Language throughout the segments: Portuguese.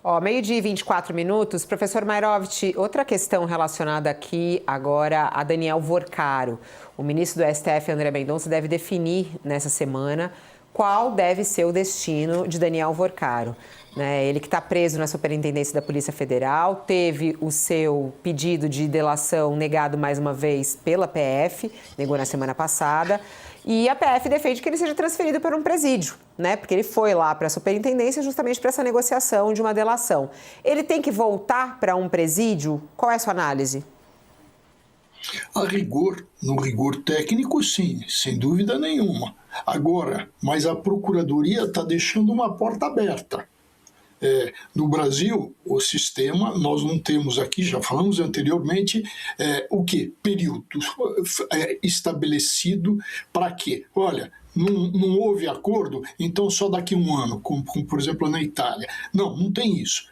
Ó, meio-dia e 24 minutos. Professor Mairovitch, outra questão relacionada aqui agora a Daniel Vorcaro. O ministro do STF, André Mendonça, deve definir nessa semana qual deve ser o destino de Daniel Vorcaro. Ele que está preso na Superintendência da Polícia Federal, teve o seu pedido de delação negado mais uma vez pela PF, negou na semana passada, e a PF defende que ele seja transferido para um presídio, porque ele foi lá para a Superintendência justamente para essa negociação de uma delação. Ele tem que voltar para um presídio? Qual é a sua análise? A rigor, no rigor técnico, sim, sem dúvida nenhuma. Agora, mas a Procuradoria está deixando uma porta aberta. No Brasil, o sistema, nós não temos aqui, já falamos anteriormente, o quê? Período estabelecido para quê? Olha, não houve acordo, então só daqui a um ano, como por exemplo na Itália. Não tem isso.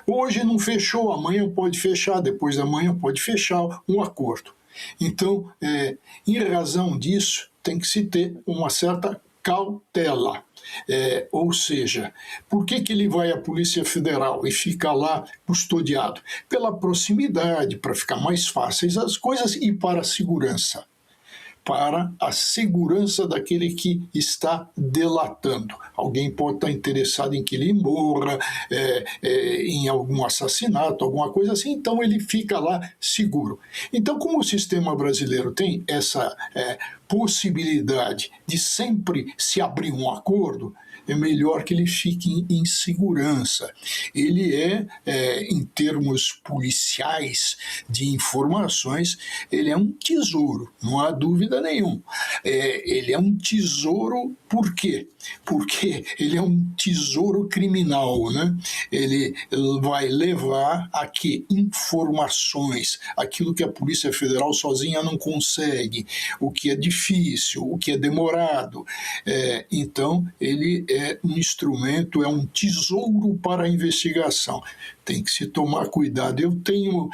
Hoje não fechou, amanhã pode fechar, depois da manhã pode fechar um acordo. Então, em razão disso, tem que se ter uma certa cautela. Ou seja, por que ele vai à Polícia Federal e fica lá custodiado? Pela proximidade, para ficar mais fáceis as coisas e para a segurança. Para a segurança daquele que está delatando. Alguém pode estar interessado em que ele morra, em algum assassinato, alguma coisa assim, então ele fica lá seguro. Então, como o sistema brasileiro tem essa possibilidade de sempre se abrir um acordo, é melhor que ele fique em segurança. Ele em termos policiais de informações, ele é um tesouro, não há dúvida nenhuma. Ele é um tesouro, por quê? Porque ele é um tesouro criminal, né? Ele vai levar a que informações, aquilo que a Polícia Federal sozinha não consegue, o que é difícil, o que é demorado. Então, ele é um instrumento, é um tesouro para a investigação. Tem que se tomar cuidado. Eu tenho...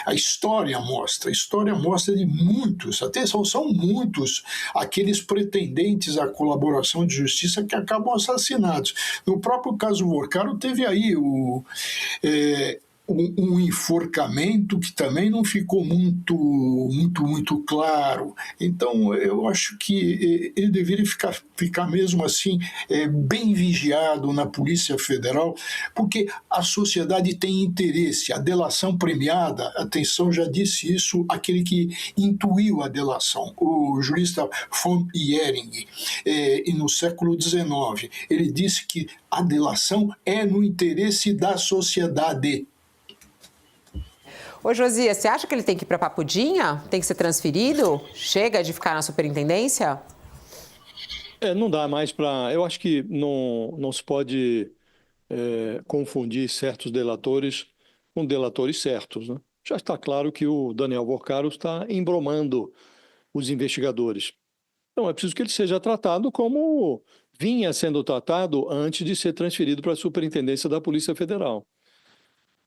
a história mostra de muitos, até são muitos, aqueles pretendentes à colaboração de justiça que acabam assassinados. No próprio caso Vorcaro, teve aí um enforcamento que também não ficou muito claro. Então, eu acho que ele deveria ficar mesmo assim bem vigiado na Polícia Federal, porque a sociedade tem interesse. A delação premiada, atenção, já disse isso aquele que intuiu a delação, o jurista von Ehring, e no século XIX. Ele disse que a delação é no interesse da sociedade. Ô, Josias, você acha que ele tem que ir para Papudinha? Tem que ser transferido? Chega de ficar na superintendência? Não dá mais para... Eu acho que não se pode confundir certos delatores com delatores certos, né? Já está claro que o Daniel Vorcaro está embromando os investigadores. Então, é preciso que ele seja tratado como vinha sendo tratado antes de ser transferido para a Superintendência da Polícia Federal.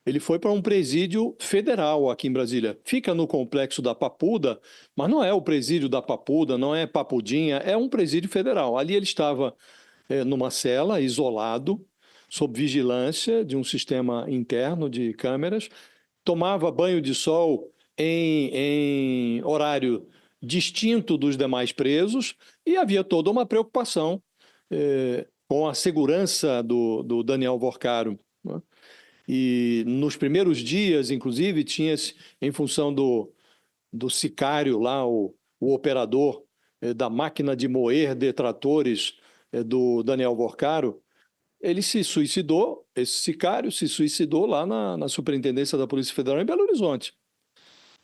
Ele foi para um presídio federal aqui em Brasília. Fica no complexo da Papuda, mas não é o presídio da Papuda, não é Papudinha, é um presídio federal. Ali ele estava numa cela, isolado, sob vigilância de um sistema interno de câmeras, tomava banho de sol em horário distinto dos demais presos e havia toda uma preocupação com a segurança do Daniel Vorcaro, né? E nos primeiros dias, inclusive, tinha-se, em função do sicário lá, o operador da máquina de moer detratores do Daniel Vorcaro, ele se suicidou, esse sicário se suicidou lá na Superintendência da Polícia Federal em Belo Horizonte.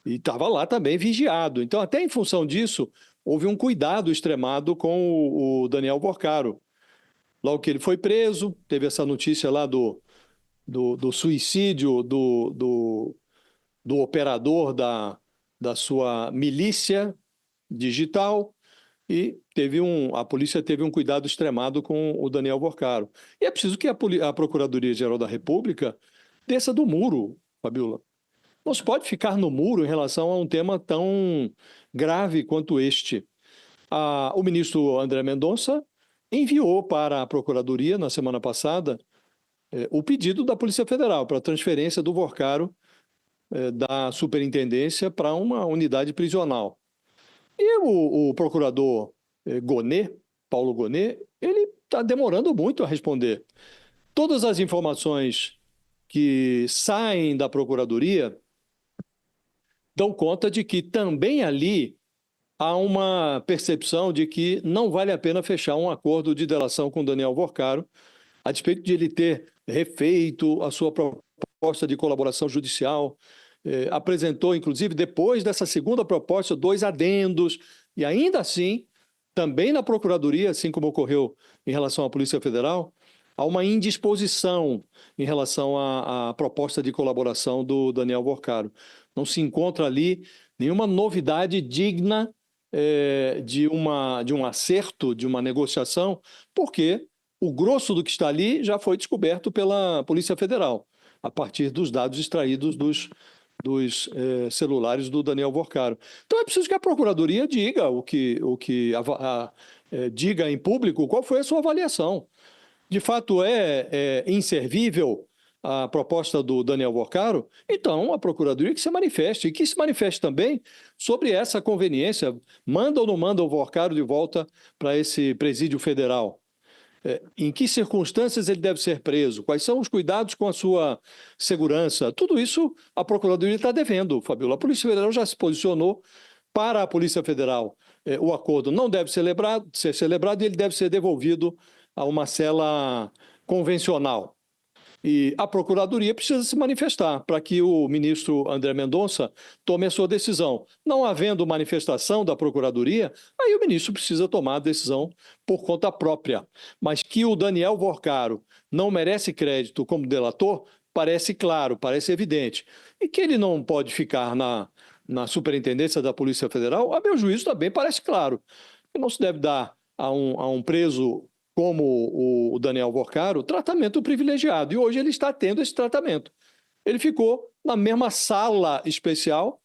E estava lá também vigiado. Então, até em função disso, houve um cuidado extremado com o Daniel Vorcaro. Logo que ele foi preso, teve essa notícia lá do suicídio do operador da sua milícia digital e a polícia teve um cuidado extremado com o Daniel Vorcaro. E é preciso que a Procuradoria-Geral da República desça do muro, Fabiola. Não se pode ficar no muro em relação a um tema tão grave quanto este. O ministro André Mendonça enviou para a Procuradoria, na semana passada, o pedido da Polícia Federal para a transferência do Vorcaro da superintendência para uma unidade prisional. E o procurador Gonet, Paulo Gonet, ele está demorando muito a responder. Todas as informações que saem da Procuradoria dão conta de que também ali há uma percepção de que não vale a pena fechar um acordo de delação com Daniel Vorcaro, a despeito de ele ter refeito a sua proposta de colaboração judicial, apresentou, inclusive, depois dessa segunda proposta, 2 adendos, e ainda assim, também na Procuradoria, assim como ocorreu em relação à Polícia Federal, há uma indisposição em relação à proposta de colaboração do Daniel Vorcaro. Não se encontra ali nenhuma novidade digna de um acerto, de uma negociação, porque o grosso do que está ali já foi descoberto pela Polícia Federal, a partir dos dados extraídos dos celulares do Daniel Vorcaro. Então é preciso que a Procuradoria diga diga em público qual foi a sua avaliação. De fato é inservível a proposta do Daniel Vorcaro? Então a Procuradoria que se manifeste, e que se manifeste também sobre essa conveniência, manda ou não manda o Vorcaro de volta para esse presídio federal. Em que circunstâncias ele deve ser preso? Quais são os cuidados com a sua segurança? Tudo isso a Procuradoria está devendo, Fabiola. A Polícia Federal já se posicionou para a Polícia Federal. O acordo não deve ser celebrado e ele deve ser devolvido a uma cela convencional. E a Procuradoria precisa se manifestar para que o ministro André Mendonça tome a sua decisão. Não havendo manifestação da Procuradoria, aí o ministro precisa tomar a decisão por conta própria. Mas que o Daniel Vorcaro não merece crédito como delator, parece claro, parece evidente. E que ele não pode ficar na superintendência da Polícia Federal, a meu juízo também parece claro. Que não se deve dar a um preso como o Daniel Vorcaro, tratamento privilegiado. E hoje ele está tendo esse tratamento. Ele ficou na mesma sala especial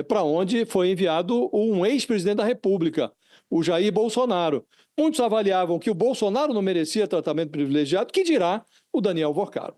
para onde foi enviado um ex-presidente da República, o Jair Bolsonaro. Muitos avaliavam que o Bolsonaro não merecia tratamento privilegiado, que dirá o Daniel Vorcaro.